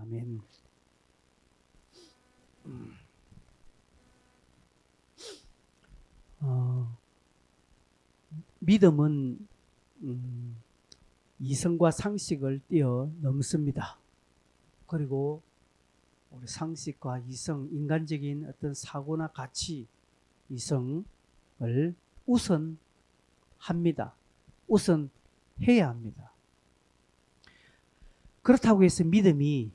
아멘. 믿음은 이성과 상식을 뛰어넘습니다. 그리고 우리 상식과 이성, 인간적인 어떤 사고나 가치, 이성을 우선합니다. 우선해야 합니다. 그렇다고 해서 믿음이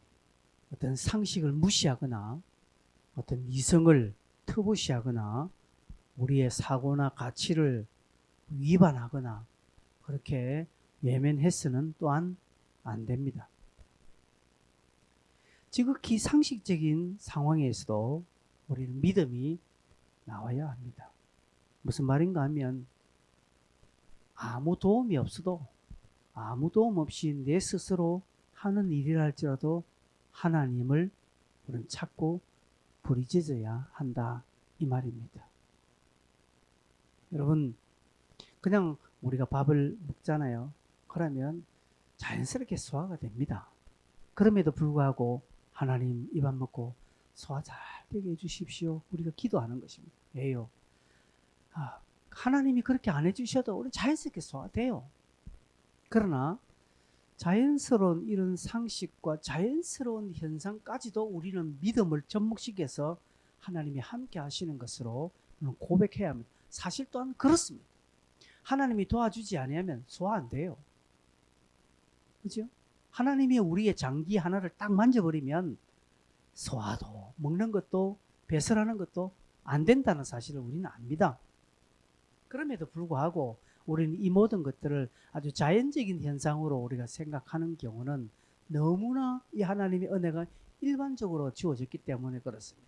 어떤 상식을 무시하거나 어떤 이성을 터부시하거나 우리의 사고나 가치를 위반하거나 그렇게 외면해서는 또한 안 됩니다. 지극히 상식적인 상황에서도 우리는 믿음이 나와야 합니다. 무슨 말인가 하면 아무 도움이 없어도 아무 도움 없이 내 스스로 하는 일이라 할지라도 하나님을 우리는 찾고 부르짖어야 한다 이 말입니다. 여러분 그냥 우리가 밥을 먹잖아요. 그러면 자연스럽게 소화가 됩니다. 그럼에도 불구하고 하나님 이 밥 먹고 소화 잘 되게 해주십시오. 우리가 기도하는 것입니다. 왜요? 하나님이 그렇게 안 해주셔도 우리 자연스럽게 소화돼요. 그러나 자연스러운 이런 상식과 자연스러운 현상까지도 우리는 믿음을 접목시켜서 하나님이 함께 하시는 것으로 고백해야 합니다. 사실 또한 그렇습니다. 하나님이 도와주지 않으면 소화 안 돼요. 그죠? 하나님이 우리의 장기 하나를 딱 만져버리면 소화도 먹는 것도 배설하는 것도 안 된다는 사실을 우리는 압니다. 그럼에도 불구하고 우리는 이 모든 것들을 아주 자연적인 현상으로 우리가 생각하는 경우는 너무나 이 하나님의 은혜가 일반적으로 주어졌기 때문에 그렇습니다.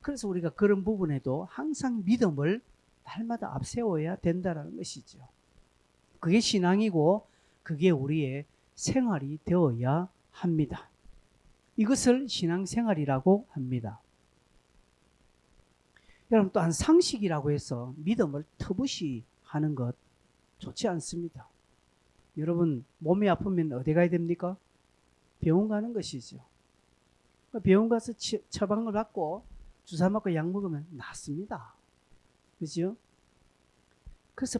그래서 우리가 그런 부분에도 항상 믿음을 날마다 앞세워야 된다는 것이죠. 그게 신앙이고 그게 우리의 생활이 되어야 합니다. 이것을 신앙생활이라고 합니다. 여러분 또한 상식이라고 해서 믿음을 터부시 하는 것 좋지 않습니다. 여러분 몸이 아프면 어디 가야 됩니까? 병원 가는 것이죠. 병원 가서 처방을 받고 주사 맞고 약 먹으면 낫습니다. 그죠? 그래서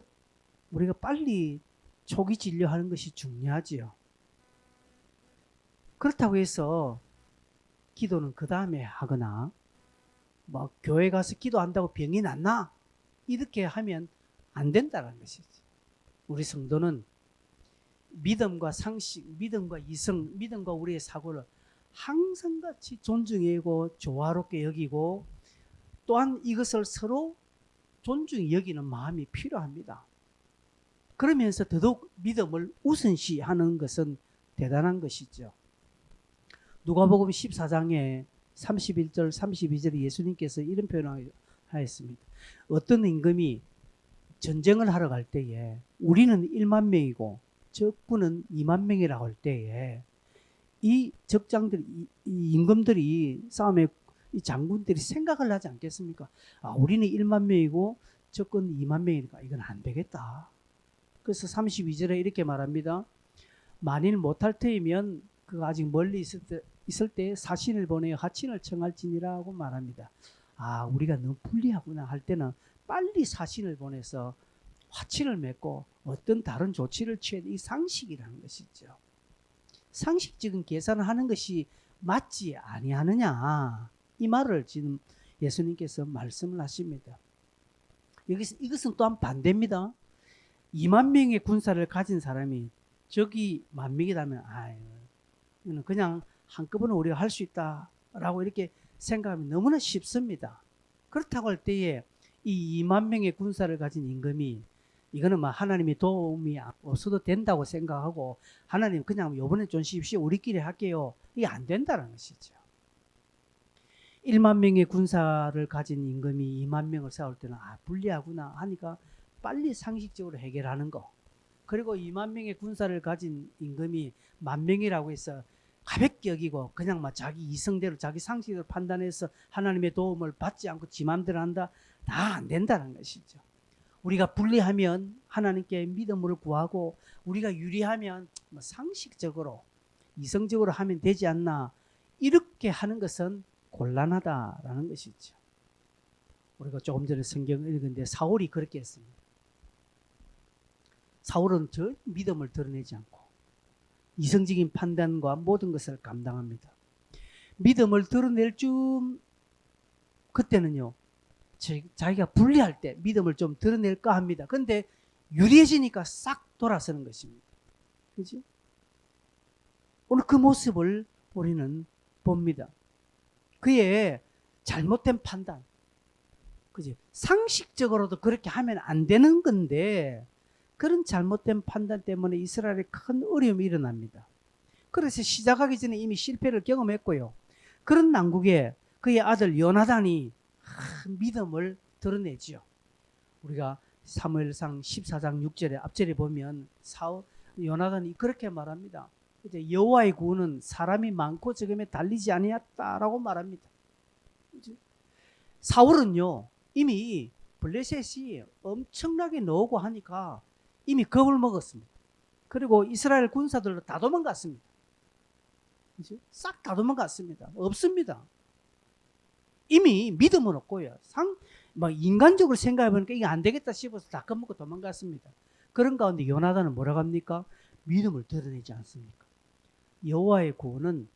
우리가 빨리 초기 진료하는 것이 중요하지요. 그렇다고 해서 기도는 그 다음에 하거나 뭐 교회 가서 기도한다고 병이 낫나? 이렇게 하면 안 된다는 것이죠. 우리 성도는 믿음과 상식, 믿음과 이성, 믿음과 우리의 사고를 항상 같이 존중하고 조화롭게 여기고 또한 이것을 서로 존중히 여기는 마음이 필요합니다. 그러면서 더더욱 믿음을 우선시하는 것은 대단한 것이죠. 누가복음 14장에 31절 32절에 예수님께서 이런 표현을 하였습니다. 어떤 임금이 전쟁을 하러 갈 때에 우리는 1만 명이고 적군은 2만 명이라고 할 때에 이 적장들이 이 임금들이 싸움에 이 장군들이 생각을 하지 않겠습니까? 우리는 1만 명이고 적군 2만 명이니까 이건 안 되겠다. 그래서 32절에 이렇게 말합니다. 만일 못할 터이면 그가 아직 멀리 있을 때 사신을 보내어 하친을 청할지니라고 말합니다. 우리가 너무 불리하구나 할 때는 빨리 사신을 보내서 화친을 맺고 어떤 다른 조치를 취해야 이 상식이라는 것이죠. 상식적인 계산을 하는 것이 맞지 아니하느냐 이 말을 지금 예수님께서 말씀을 하십니다. 여기서 이것은 또한 반대입니다. 2만 명의 군사를 가진 사람이 적이 1만 명이라면 이거는 그냥 한꺼번에 우리가 할 수 있다라고 이렇게 생각하면 너무나 쉽습니다. 그렇다고 할 때에 이 2만 명의 군사를 가진 임금이 이거는 막 하나님의 도움이 없어도 된다고 생각하고 하나님 그냥 요번에 좀 쉬십시오. 우리끼리 할게요. 이게 안 된다는 것이죠. 1만 명의 군사를 가진 임금이 2만 명을 싸울 때는 불리하구나 하니까 빨리 상식적으로 해결하는 거. 그리고 2만 명의 군사를 가진 임금이 1만 명이라고 해서 가볍게 여기고 그냥 막 자기 이성대로 자기 상식대로 판단해서 하나님의 도움을 받지 않고 지 맘대로 한다. 다 안 된다는 것이죠. 우리가 불리하면 하나님께 믿음을 구하고 우리가 유리하면 상식적으로 이성적으로 하면 되지 않나 이렇게 하는 것은 곤란하다라는 것이죠. 우리가 조금 전에 성경을 읽었는데 사울이 그렇게 했습니다. 사울은 절 믿음을 드러내지 않고 이성적인 판단과 모든 것을 감당합니다. 믿음을 드러낼 쯤 그때는요, 자기가 불리할 때 믿음을 좀 드러낼까 합니다. 그런데 유리해지니까 싹 돌아서는 것입니다. 그죠? 오늘 그 모습을 우리는 봅니다. 그의 잘못된 판단. 그지? 상식적으로도 그렇게 하면 안 되는 건데, 그런 잘못된 판단 때문에 이스라엘에 큰 어려움이 일어납니다. 그래서 시작하기 전에 이미 실패를 경험했고요. 그런 난국에 그의 아들 요나단이 믿음을 드러내지요. 우리가 사무엘상 14장 6절에 앞절에 보면 요나단이 그렇게 말합니다. 이제 여호와의 구원은 사람이 많고 적음에 달리지 아니었다라고 말합니다. 사울은요, 이미 블레셋이 엄청나게 나오고 하니까 이미 겁을 먹었습니다. 그리고 이스라엘 군사들도 다 도망갔습니다. 싹 다 도망갔습니다. 없습니다. 이미 믿음은 없고요. 막 인간적으로 생각해보니까 이게 안 되겠다 싶어서 다 겁먹고 도망갔습니다. 그런 가운데 요나단은 뭐라고 합니까? 믿음을 드러내지 않습니까? 여호와의 구원은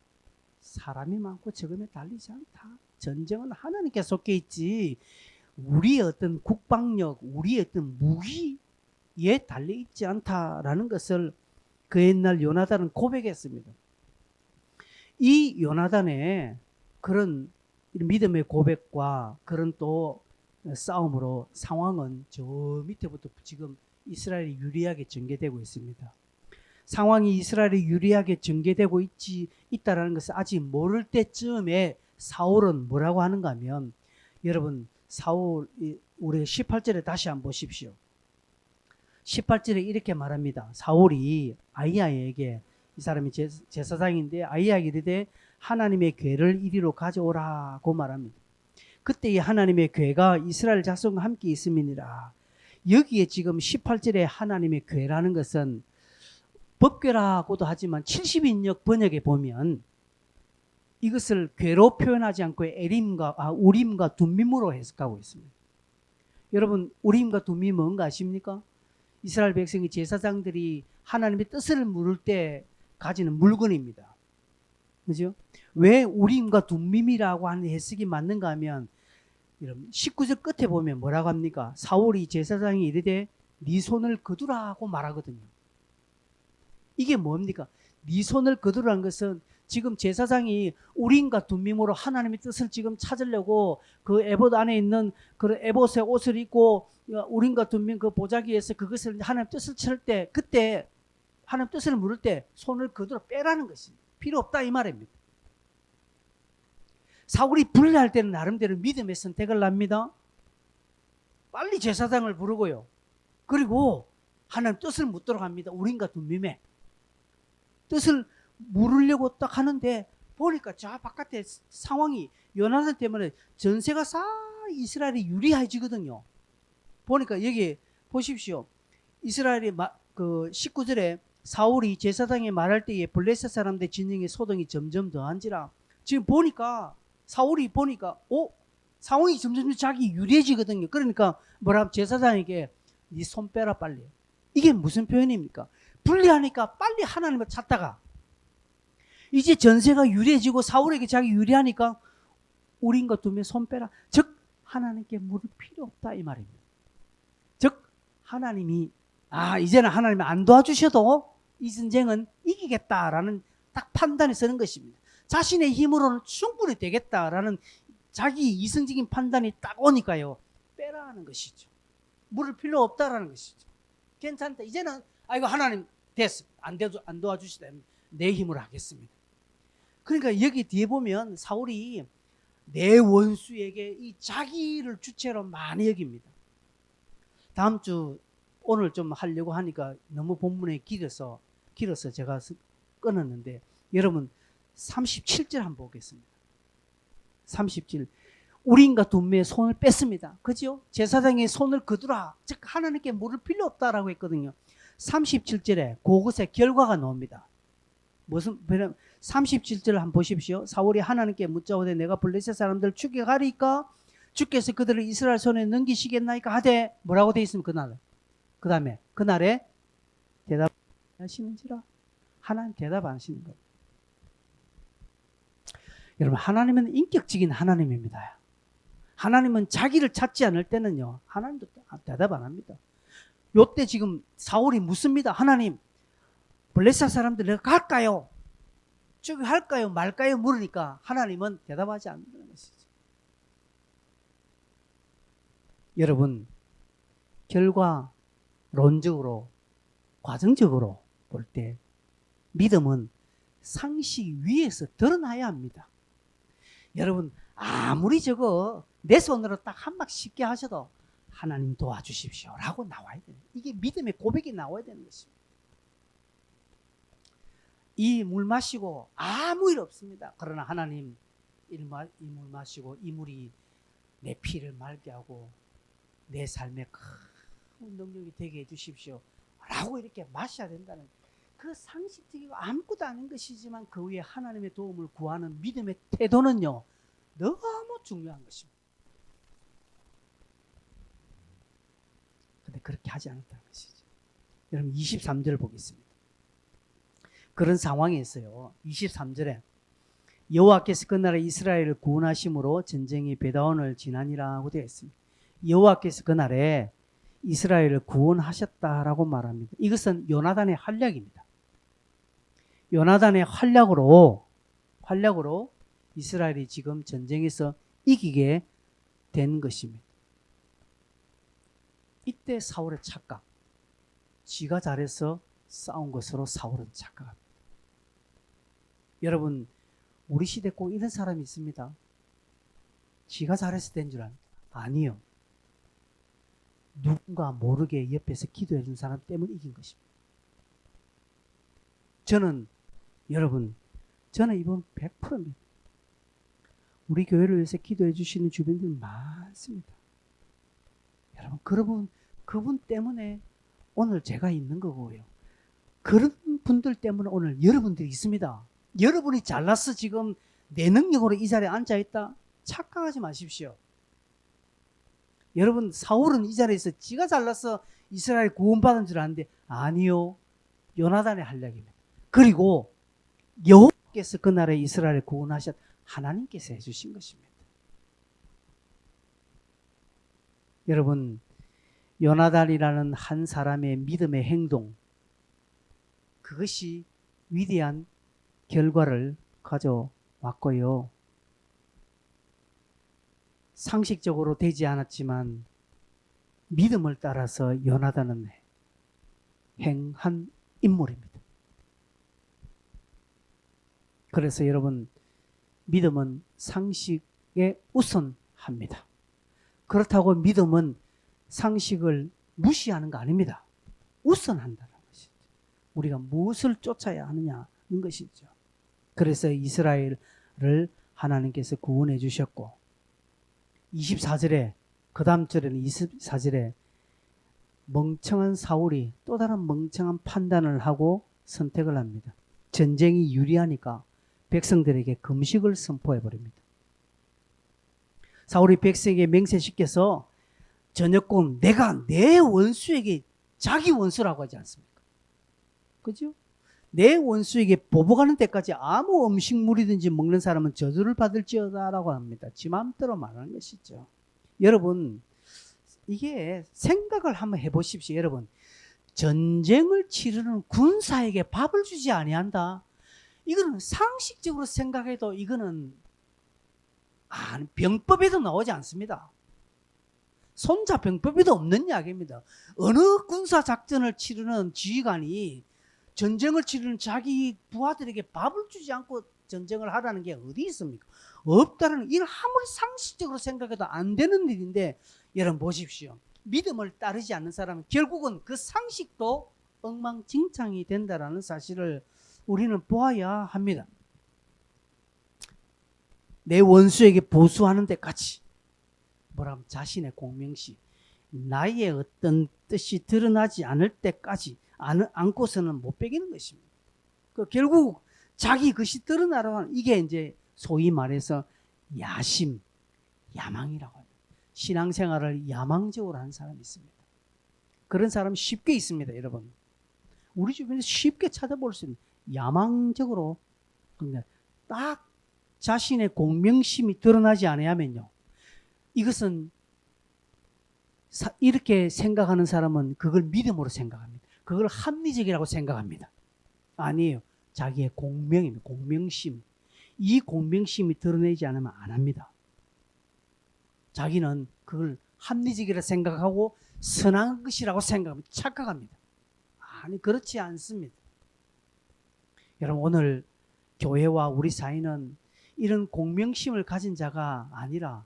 사람이 많고 적음에 달리지 않다. 전쟁은 하나님께 속해 있지 우리의 어떤 국방력, 우리의 어떤 무기에 달려 있지 않다라는 것을 그 옛날 요나단은 고백했습니다. 이 요나단의 그런 믿음의 고백과 그런 또 싸움으로 상황은 저 밑에부터 지금 이스라엘이 유리하게 전개되고 있습니다. 상황이 이스라엘이 유리하게 전개되고 있다라는 것을 아직 모를 때쯤에 사울은 뭐라고 하는가 하면, 여러분 사울 우리 18절에 다시 한번 보십시오. 18절에 이렇게 말합니다. 사울이 아히야에게, 이 사람이 제사장인데 아히야에게 이르되 하나님의 궤를 이리로 가져오라고 말합니다. 그때 이 하나님의 궤가 이스라엘 자손과 함께 있음이니라. 여기에 지금 18절에 하나님의 궤라는 것은 법궤라고도 하지만 70인역 번역에 보면 이것을 궤로 표현하지 않고 우림과 둠밈으로 해석하고 있습니다. 여러분, 우림과 둠밈이 뭔가 아십니까? 이스라엘 백성이 제사장들이 하나님의 뜻을 물을 때 가지는 물건입니다. 그죠? 왜 우림과 둠밈이라고 하는 해석이 맞는가 하면, 여러분 19절 끝에 보면 뭐라고 합니까? 사울이 제사장이 이르되 네 손을 거두라고 말하거든요. 이게 뭡니까? 네 손을 거두라는 것은 지금 제사장이 우림과 둠밈으로 하나님의 뜻을 지금 찾으려고 그 에봇 안에 있는 그 에봇의 옷을 입고 우림과 둠밈 그 보자기에서 그것을 하나님 뜻을 칠 때, 그때 하나님 뜻을 물을 때 손을 거두라 빼라는 것이 필요 없다 이 말입니다. 사울이 불리할 때는 나름대로 믿음의 선택을 합니다. 빨리 제사장을 부르고요. 그리고 하나님 뜻을 묻도록 합니다. 우림과 둠밈에 뜻을 물으려고 딱 하는데 보니까 저 바깥에 상황이 요나단 때문에 전세가 이스라엘이 유리해지거든요. 보니까 여기 보십시오. 이스라엘이 그 19절에 사울이 제사장이 말할 때에 블레셋 사람들 진영의 소동이 점점 더한지라. 지금 보니까 사울이 보니까 상황이 점점 자기 유리해지거든요. 그러니까 뭐라 제사장에게 네 손 빼라 빨리. 이게 무슨 표현입니까? 불리하니까 빨리 하나님을 찾다가 이제 전세가 유리해지고 사울에게 자기 유리하니까 우림과 둠밈 손 빼라. 즉 하나님께 물을 필요 없다 이 말입니다. 즉 하나님이 이제는 하나님이 안 도와주셔도 이 전쟁은 이기겠다라는 딱 판단이 서는 것입니다. 자신의 힘으로는 충분히 되겠다라는 자기 이성적인 판단이 딱 오니까요, 빼라는 것이죠. 물을 필요 없다라는 것이죠. 괜찮다. 이제는 이거 하나님 됐어. 안 도와주시다. 내 힘으로 하겠습니다. 그러니까 여기 뒤에 보면 사울이 내 원수에게 이 자기를 주체로 많이 여깁니다. 다음 주 오늘 좀 하려고 하니까 너무 본문에 길어서 제가 끊었는데, 여러분 37절 한번 보겠습니다. 37. 우림과 둠밈의 손을 뺐습니다. 그죠? 제사장의 손을 거두라. 즉 하나님께 물을 필요 없다라고 했거든요. 37절에 그것의 결과가 나옵니다. 무슨 37절 한번 보십시오. 사울이 하나님께 묻자오되 내가 블레셋 사람들 죽여가리까 주께서 그들을 이스라엘 손에 넘기시겠나이까 하되 뭐라고 돼 있으면 그날 그 다음에 그날에 대답하시는지라 하나님 대답 안 하시는 거예요. 여러분 하나님은 인격적인 하나님입니다. 하나님은 자기를 찾지 않을 때는요 하나님도 대답 안 합니다. 요때 지금 사울이 묻습니다. 하나님 블레셋 사람들 내가 갈까요? 저기 할까요? 말까요? 물으니까 하나님은 대답하지 않는다는 것이죠. 여러분 결과론적으로 과정적으로 볼 때 믿음은 상식 위에서 드러나야 합니다. 여러분 아무리 저거 내 손으로 딱 한 막 쉽게 하셔도 하나님 도와주십시오 라고 나와야 돼요. 이게 믿음의 고백이 나와야 되는 것입니다. 이 물 마시고 아무 일 없습니다. 그러나 하나님 이 물 마시고 이 물이 내 피를 맑게 하고 내 삶에 큰 능력이 되게 해주십시오 라고 이렇게 마셔야 된다는 그 상식적이고 아무것도 아닌 것이지만 그 위에 하나님의 도움을 구하는 믿음의 태도는요 너무 중요한 것입니다. 근데 그렇게 하지 않았다는 것이죠. 여러분 23절을 보겠습니다. 그런 상황이 있어요. 23절에 여호와께서 그날에 이스라엘을 구원하심으로 전쟁이 베다온을 지나니라 하고 되어 있습니다. 여호와께서 그날에 이스라엘을 구원하셨다라고 말합니다. 이것은 요나단의 활약입니다. 요나단의 활약으로 이스라엘이 지금 전쟁에서 이기게 된 것입니다. 이때 사울의 착각, 지가 잘해서 싸운 것으로 사울은 착각합니다. 여러분 우리 시대 꼭 이런 사람이 있습니다. 지가 잘해서 된 줄 압니다. 아니요. 누군가 모르게 옆에서 기도해 준 사람 때문에 이긴 것입니다. 저는 이번 100%입니다. 우리 교회를 위해서 기도해 주시는 주변들 많습니다. 여러분 그분 때문에 오늘 제가 있는 거고요. 그런 분들 때문에 오늘 여러분들이 있습니다. 여러분이 잘나서 지금 내 능력으로 이 자리에 앉아있다? 착각하지 마십시오. 여러분 사울은 이 자리에서 지가 잘나서 이스라엘 구원받은 줄 아는데 아니요. 요나단의 활약입니다. 그리고 여호와께서 그날에 이스라엘을 구원하셨 하나님께서 해주신 것입니다. 여러분 요나단이라는 한 사람의 믿음의 행동 그것이 위대한 결과를 가져왔고요. 상식적으로 되지 않았지만 믿음을 따라서 요나단은 행한 인물입니다. 그래서 여러분 믿음은 상식에 우선합니다. 그렇다고 믿음은 상식을 무시하는 거 아닙니다. 우선한다는 것이죠. 우리가 무엇을 쫓아야 하느냐는 것이죠. 그래서 이스라엘을 하나님께서 구원해 주셨고 24절에 그 다음 절에는 24절에 멍청한 사울이 또 다른 멍청한 판단을 하고 선택을 합니다. 전쟁이 유리하니까 백성들에게 금식을 선포해 버립니다. 사울이 백성에게 맹세시켜서 저녁권 내가 내 원수에게 자기 원수라고 하지 않습니까? 그죠? 내 원수에게 보복하는 때까지 아무 음식물이든지 먹는 사람은 저주를 받을지어다라고 합니다. 지 마음대로 말하는 것이죠. 여러분 이게 생각을 한번 해보십시오. 여러분 전쟁을 치르는 군사에게 밥을 주지 아니한다. 이거는 상식적으로 생각해도 이거는 병법에도 나오지 않습니다. 손자병법에도 없는 이야기입니다. 어느 군사작전을 치르는 지휘관이 전쟁을 치르는 자기 부하들에게 밥을 주지 않고 전쟁을 하라는 게 어디 있습니까? 없다는 일 아무리 상식적으로 생각해도 안 되는 일인데 여러분 보십시오. 믿음을 따르지 않는 사람은 결국은 그 상식도 엉망진창이 된다는 사실을 우리는 보아야 합니다. 내 원수에게 보수하는 데까지 뭐라면 자신의 공명시 나의 어떤 뜻이 드러나지 않을 때까지 않고서는 못 베기는 것입니다. 결국 자기 것이 드러나라는 이게 이제 소위 말해서 야심, 야망이라고 합니다. 신앙생활을 야망적으로 하는 사람이 있습니다. 그런 사람 쉽게 있습니다, 여러분. 우리 주변에 쉽게 찾아볼 수 있는 야망적으로 딱 자신의 공명심이 드러나지 않으면요. 이것은 이렇게 생각하는 사람은 그걸 믿음으로 생각합니다. 그걸 합리적이라고 생각합니다. 아니에요. 자기의 공명입니다. 공명심. 이 공명심이 드러내지 않으면 안 합니다. 자기는 그걸 합리적이라 생각하고 선한 것이라고 생각합니다. 착각합니다. 아니, 그렇지 않습니다. 여러분, 오늘 교회와 우리 사회는 이런 공명심을 가진 자가 아니라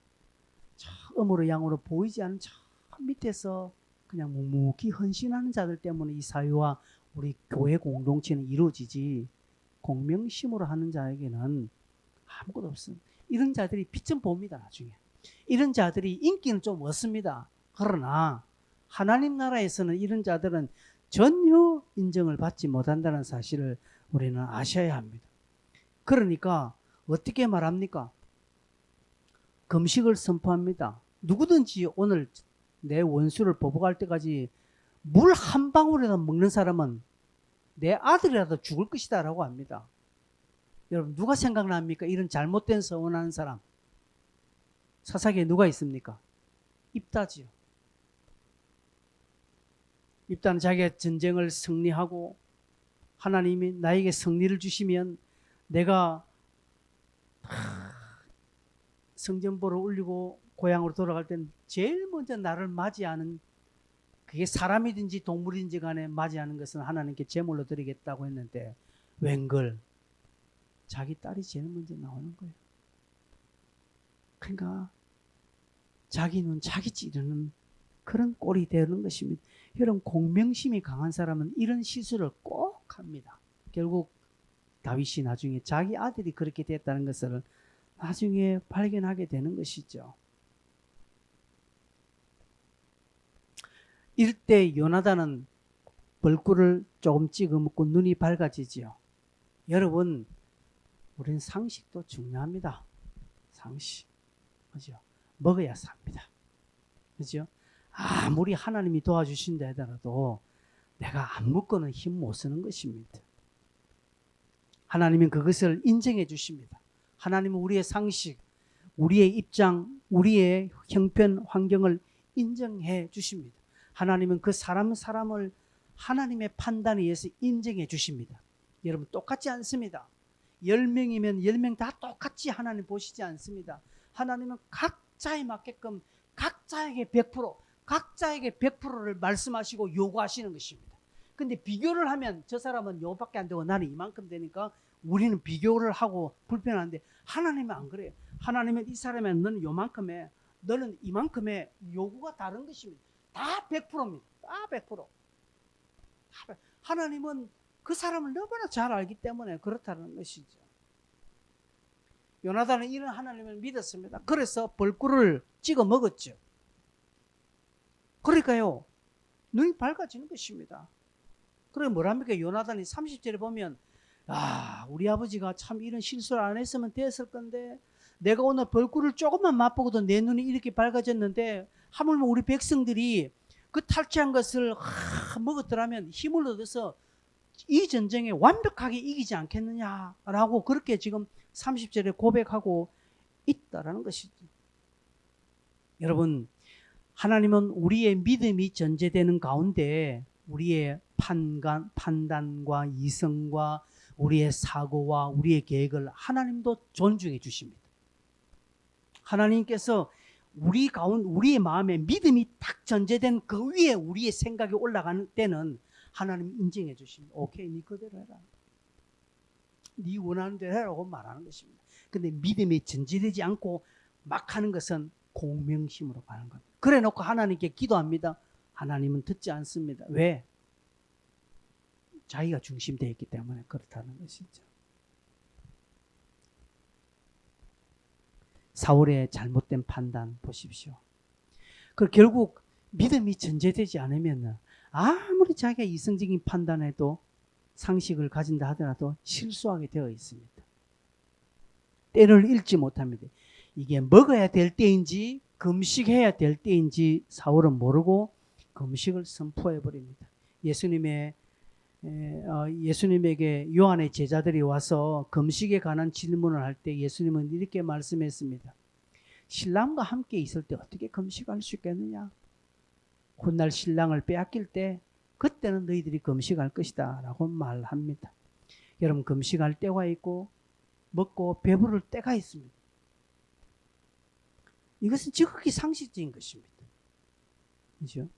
음으로 양으로 보이지 않는 저 밑에서 그냥 묵묵히 헌신하는 자들 때문에 이 사회와 우리 교회 공동체는 이루어지지, 공명심으로 하는 자에게는 아무것도 없습니다. 이런 자들이 빛 좀 봅니다. 나중에 이런 자들이 인기는 좀 얻습니다. 그러나 하나님 나라에서는 이런 자들은 전혀 인정을 받지 못한다는 사실을 우리는 아셔야 합니다. 그러니까 어떻게 말합니까? 금식을 선포합니다. 누구든지 오늘 내 원수를 보복할 때까지 물 한 방울이라도 먹는 사람은 내 아들이라도 죽을 것이다 라고 합니다. 여러분, 누가 생각납니까? 이런 잘못된 서원하는 사람. 사사기에 누가 있습니까? 입다지요. 입다는 자기가 전쟁을 승리하고 하나님이 나에게 승리를 주시면 내가 성전보를 울리고 고향으로 돌아갈 때는 제일 먼저 나를 맞이하는, 그게 사람이든지 동물인지 간에 맞이하는 것은 하나님께 제물로 드리겠다고 했는데 웬걸 자기 딸이 제일 먼저 나오는 거예요. 그러니까 자기는 자기 찌르는 그런 꼴이 되는 것입니다. 여러분, 공명심이 강한 사람은 이런 실수를 꼭 합니다. 결국 다윗이 나중에 자기 아들이 그렇게 됐다는 것을 나중에 발견하게 되는 것이죠. 이때 요나단은 벌꿀을 조금 찍어 먹고 눈이 밝아지지요. 여러분, 우리는 상식도 중요합니다. 상식. 그죠? 먹어야 삽니다. 그죠? 아무리 하나님이 도와주신다 하더라도 내가 안 먹고는 힘 못 쓰는 것입니다. 하나님은 그것을 인정해 주십니다. 하나님은 우리의 상식, 우리의 입장, 우리의 형편, 환경을 인정해 주십니다. 하나님은 그 사람을 하나님의 판단에 의해서 인정해 주십니다. 여러분, 똑같지 않습니다. 10명이면 10명 다 똑같이 하나님 보시지 않습니다. 하나님은 각자에 맞게끔 각자에게 100%, 각자에게 100%를 말씀하시고 요구하시는 것입니다. 근데 비교를 하면 저 사람은 요밖에 안 되고 나는 이만큼 되니까 우리는 비교를 하고 불편한데 하나님은 안 그래요. 하나님은 이 사람은 너는 요만큼 해, 너는 이만큼 해. 요구가 다른 것입니다. 다 100%입니다. 다 100%. 하나님은 그 사람을 너무나 잘 알기 때문에 그렇다는 것이죠. 요나단은 이런 하나님을 믿었습니다. 그래서 벌꿀을 찍어 먹었죠. 그러니까요, 눈이 밝아지는 것입니다. 그래 뭐랍니까? 요나단이 30절에 보면 우리 아버지가 참 이런 실수를 안 했으면 됐을 건데 내가 오늘 벌꿀을 조금만 맛보고도 내 눈이 이렇게 밝아졌는데 하물며 우리 백성들이 그 탈취한 것을 먹었더라면 힘을 얻어서 이 전쟁에 완벽하게 이기지 않겠느냐라고 그렇게 지금 30절에 고백하고 있다라는 것이죠. 여러분, 하나님은 우리의 믿음이 전제되는 가운데 우리의 판단과 이성과 우리의 사고와 우리의 계획을 하나님도 존중해 주십니다. 하나님께서 우리의 마음에 믿음이 딱 전제된 그 위에 우리의 생각이 올라가는 때는 하나님이 인정해 주십니다. 오케이, 네 그대로 해라. 네 원하는 대로 해라고 말하는 것입니다. 근데 믿음이 전제되지 않고 막 하는 것은 공명심으로 가는 겁니다. 그래 놓고 하나님께 기도합니다. 하나님은 듣지 않습니다. 왜? 자기가 중심되어 있기 때문에 그렇다는 것이죠. 사울의 잘못된 판단 보십시오. 그 결국 믿음이 전제되지 않으면 아무리 자기가 이성적인 판단해도 상식을 가진다 하더라도 실수하게 되어 있습니다. 때를 읽지 못합니다. 이게 먹어야 될 때인지 금식해야 될 때인지 사울은 모르고 금식을 선포해 버립니다. 예수님에게 요한의 제자들이 와서 금식에 관한 질문을 할 때 예수님은 이렇게 말씀했습니다. 신랑과 함께 있을 때 어떻게 금식할 수 있겠느냐? 훗날 신랑을 빼앗길 때 그때는 너희들이 금식할 것이다 라고 말합니다. 여러분, 금식할 때가 있고 먹고 배부를 때가 있습니다. 이것은 지극히 상식적인 것입니다. 그렇죠?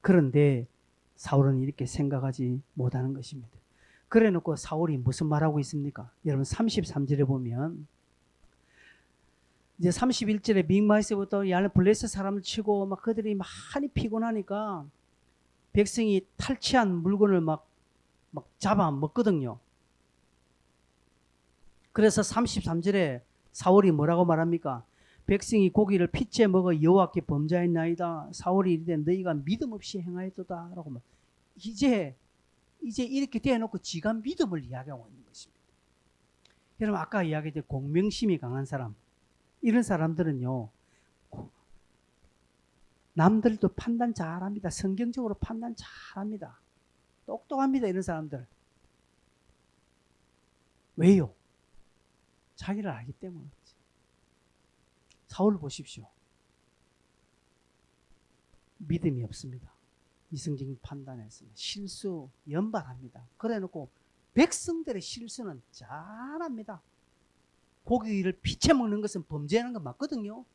그런데 사울은 이렇게 생각하지 못하는 것입니다. 그래 놓고 사울이 무슨 말하고 있습니까? 여러분 33절에 보면 이제 31절에 믹마에서부터 블레셋 사람을 치고 막 그들이 많이 피곤하니까 백성이 탈취한 물건을 막 잡아 먹거든요. 그래서 33절에 사울이 뭐라고 말합니까? 백성이 고기를 피째 먹어 여호와께 범죄하였나이다. 사울이 이르되 너희가 믿음 없이 행하였도다 라고 말. 이제 이렇게 대놓고 지가 믿음을 이야기하고 있는 것입니다. 여러분, 아까 이야기했던 공명심이 강한 사람, 이런 사람들은요, 남들도 판단 잘합니다. 성경적으로 판단 잘합니다. 똑똑합니다. 이런 사람들. 왜요? 자기를 알기 때문이지. 사울을 보십시오. 믿음이 없습니다. 이성적인 판단했습니다. 실수 연발합니다. 그래놓고 백성들의 실수는 잘합니다. 고기를 피채 먹는 것은 범죄하는 건 맞거든요.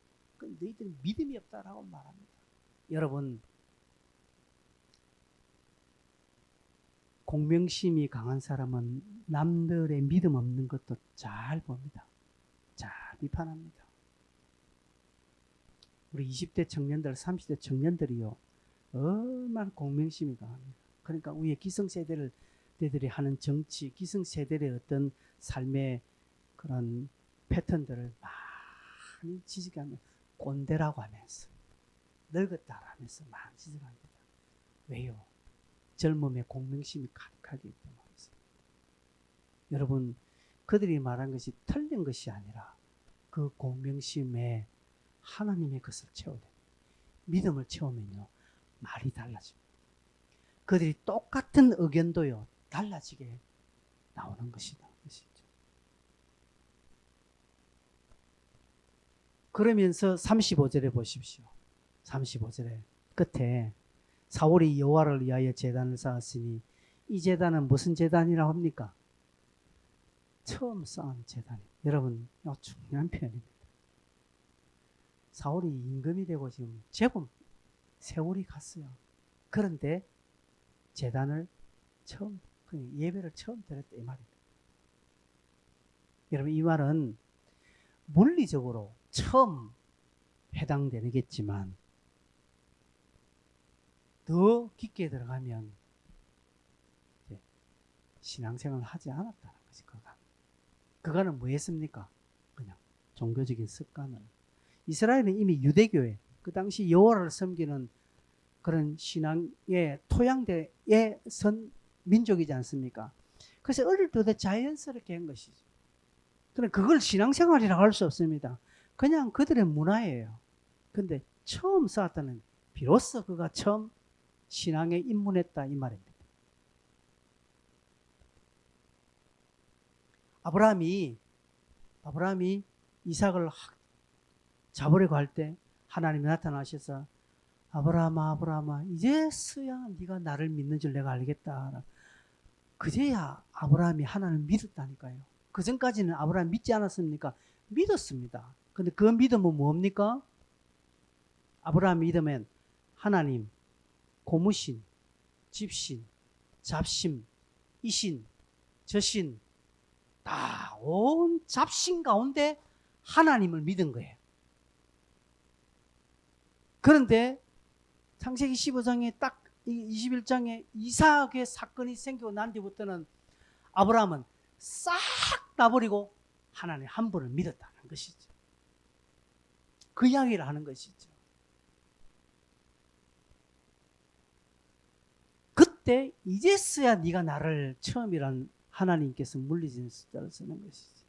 너희들은 믿음이 없다라고 말합니다. 여러분, 공명심이 강한 사람은 남들의 믿음 없는 것도 잘 봅니다. 잘 비판합니다. 우리 20대 청년들, 30대 청년들이요, 얼마나 공명심이 강합니다. 그러니까 우리의 기성세대들이 하는 정치, 기성세대의 어떤 삶의 그런 패턴들을 많이 지적하면 꼰대라고 하면서, 늙었다라면서 많이 지적합니다. 왜요? 젊음의 공명심이 가득하기 때문이죠. 여러분, 그들이 말한 것이 틀린 것이 아니라 그 공명심에 하나님의 것을 채워야 돼요. 믿음을 채우면요, 말이 달라집니다. 그들이 똑같은 의견도요, 달라지게 나오는 것이다. 그러면서 35절에 보십시오. 35절에 끝에 사울이 여호와를 위하여 제단을 쌓았으니 이 제단은 무슨 제단이라고 합니까? 처음 쌓은 제단이에요. 여러분, 이거 중요한 표현입니다. 사울이 임금이 되고 지금 제법 세월이 갔어요. 그런데 제단을 처음, 예배를 처음 드렸다 이 말입니다. 여러분, 이 말은 물리적으로 처음 해당되겠지만 더 깊게 들어가면 신앙생활을 하지 않았다는 것이 그가는 뭐 했습니까? 그냥 종교적인 습관을. 이스라엘은 이미 유대교에 그 당시 여호와를 섬기는 그런 신앙의 토양대에 선 민족이지 않습니까? 그래서 어릴 때 자연스럽게 한 것이죠. 그럼 그걸 신앙생활이라고 할 수 없습니다. 그냥 그들의 문화예요. 근데 처음 쌓았다는, 비로소 그가 처음 신앙에 입문했다 이 말입니다. 아브라함이 이삭을 잡으려고 할 때 하나님이 나타나셔서 아브라함아 이제서야 네가 나를 믿는 줄 내가 알겠다. 그제야 아브라함이 하나님을 믿었다니까요. 그 전까지는 아브라함 믿지 않았습니까? 믿었습니다. 근데 그 믿음은 뭡니까? 아브라함 믿으면 하나님, 고무신, 집신, 잡신, 이신, 저신 다 온 잡신 가운데 하나님을 믿은 거예요. 그런데 창세기 15장에 딱 21장에 이삭의 사건이 생기고 난 뒤부터는 아브라함은 싹 놔버리고 하나님 한 분을 믿었다는 것이죠. 그 이야기를 하는 것이죠. 그때 이제서야 네가 나를 처음이란 하나님께서 물리진 숫자를 쓰는 것이지.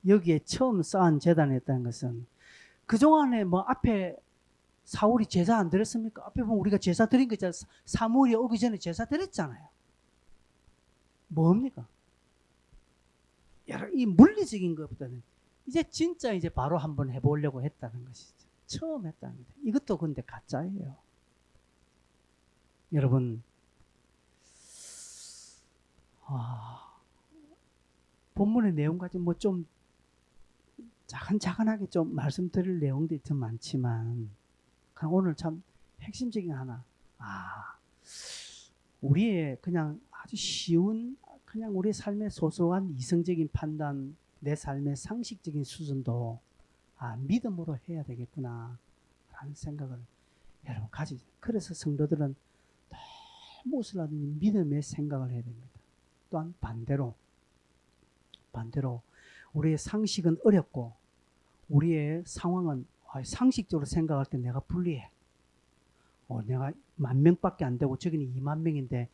여기에 처음 쌓은 제단이었다는 것은 그동안에 뭐 앞에 사울이 제사 안 드렸습니까? 앞에 보면 우리가 제사 드린 거 있잖아요. 사무엘이 오기 전에 제사 드렸잖아요. 뭡니까? 이 물리적인 것보다는 이제 진짜 이제 바로 한번 해보려고 했다는 것이죠. 처음 했다는 것. 이것도 근데 가짜예요. 여러분, 본문의 내용까지 뭐 좀 차근차근하게 좀 말씀드릴 내용들이 좀 많지만 오늘 참 핵심적인 하나, 우리의 그냥 아주 쉬운 그냥 우리 삶의 소소한 이성적인 판단, 내 삶의 상식적인 수준도 믿음으로 해야 되겠구나 라는 생각을 여러분 가지죠. 그래서 성도들은 무엇이라든지 믿음의 생각을 해야 됩니다. 또한 반대로 우리의 상식은 어렵고 우리의 상황은 상식적으로 생각할 때 내가 불리해. 내가 10,000명밖에 안 되고 저기는 20,000명인데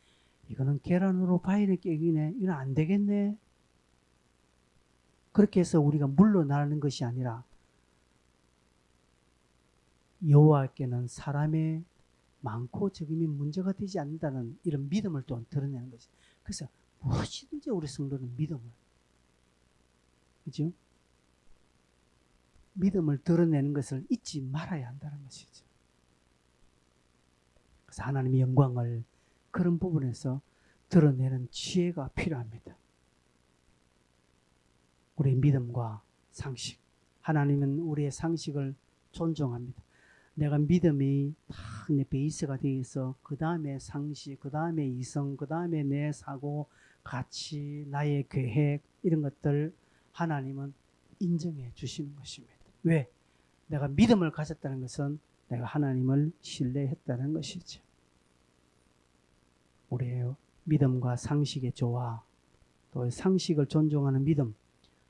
이거는 계란으로 바위를 깨기네. 이건 안 되겠네. 그렇게 해서 우리가 물러나는 것이 아니라 여호와께는 사람의 많고 적음이 문제가 되지 않는다는 이런 믿음을 또 드러내는 것이. 그래서 무엇이든지 우리 성도는 믿음을, 그죠? 믿음을 드러내는 것을 잊지 말아야 한다는 것이죠. 그래서 하나님의 영광을 그런 부분에서 드러내는 지혜가 필요합니다. 우리의 믿음과 상식. 하나님은 우리의 상식을 존중합니다. 내가 믿음이 내 베이스가 되어 있어 그 다음에 상식, 그 다음에 이성, 그 다음에 내 사고, 가치, 나의 계획 이런 것들 하나님은 인정해 주시는 것입니다. 왜? 내가 믿음을 가졌다는 것은 내가 하나님을 신뢰했다는 것이죠. 우리의 믿음과 상식의 조화, 또 상식을 존중하는 믿음,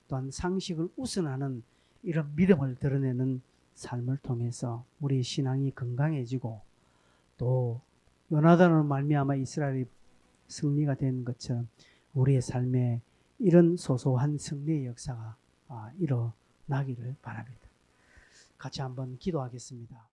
또한 상식을 우선하는 이런 믿음을 드러내는 삶을 통해서 우리 신앙이 건강해지고 또 요나단으로 말미암아 이스라엘이 승리가 된 것처럼 우리의 삶에 이런 소소한 승리의 역사가 일어나기를 바랍니다. 같이 한번 기도하겠습니다.